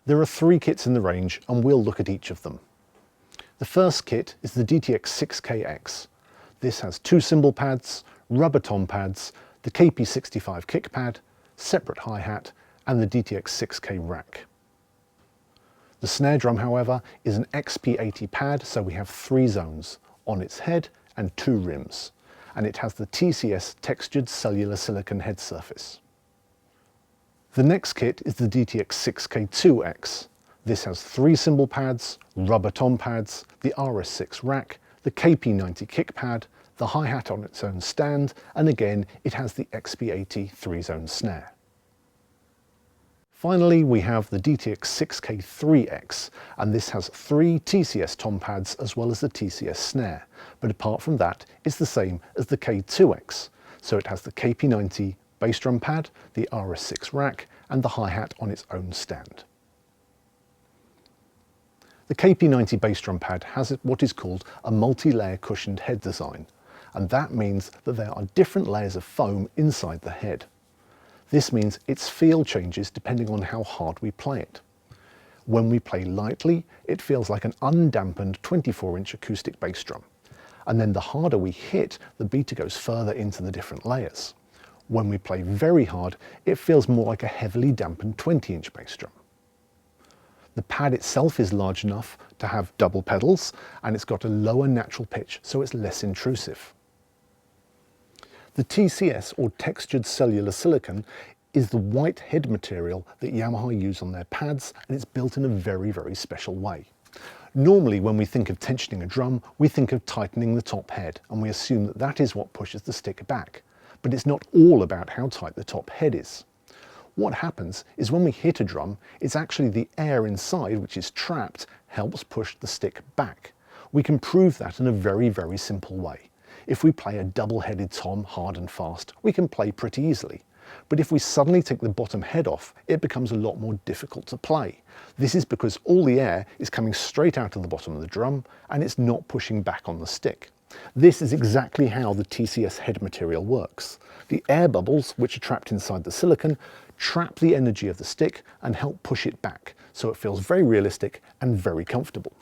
There are 3 kits in the range and we'll look at each of them. The first kit is the DTX6K-X. This has 2 cymbal pads, rubber tom pads, the KP65 kick pad, separate hi-hat and the DTX6K rack. The snare drum, however, is an XP80 pad, so we have 3 zones on its head and 2 rims, and it has the TCS textured cellular silicon head surface. The next kit is the DTX6K-X. This has 3 cymbal pads, rubber tom pads, the RS6 rack, the KP90 kick pad, the hi-hat on its own stand, and again it has the XP80 3-zone snare. Finally, we have the DTX6K-X, and this has 3 TCS tom pads as well as the TCS snare, but apart from that, it's the same as the K2X. So it has the KP90 bass drum pad, the RS6 rack, and the hi-hat on its own stand. The KP90 bass drum pad has what is called a multi-layer cushioned head design, and that means that there are different layers of foam inside the head. This means its feel changes depending on how hard we play it. When we play lightly, it feels like an undampened 24-inch acoustic bass drum. And then the harder we hit, the beta goes further into the different layers. When we play very hard, it feels more like a heavily dampened 20-inch bass drum. The pad itself is large enough to have double pedals, and it's got a lower natural pitch, so it's less intrusive. The TCS, or textured cellular silicon, is the white head material that Yamaha use on their pads, and it's built in a very, very special way. Normally, when we think of tensioning a drum, we think of tightening the top head, and we assume that that is what pushes the stick back. But it's not all about how tight the top head is. What happens is when we hit a drum, it's actually the air inside, which is trapped, helps push the stick back. We can prove that in a very, very simple way. If we play a double-headed tom hard and fast, we can play pretty easily. But if we suddenly take the bottom head off, it becomes a lot more difficult to play. This is because all the air is coming straight out of the bottom of the drum and it's not pushing back on the stick. This is exactly how the TCS head material works. The air bubbles, which are trapped inside the silicon, trap the energy of the stick and help push it back, so it feels very realistic and very comfortable.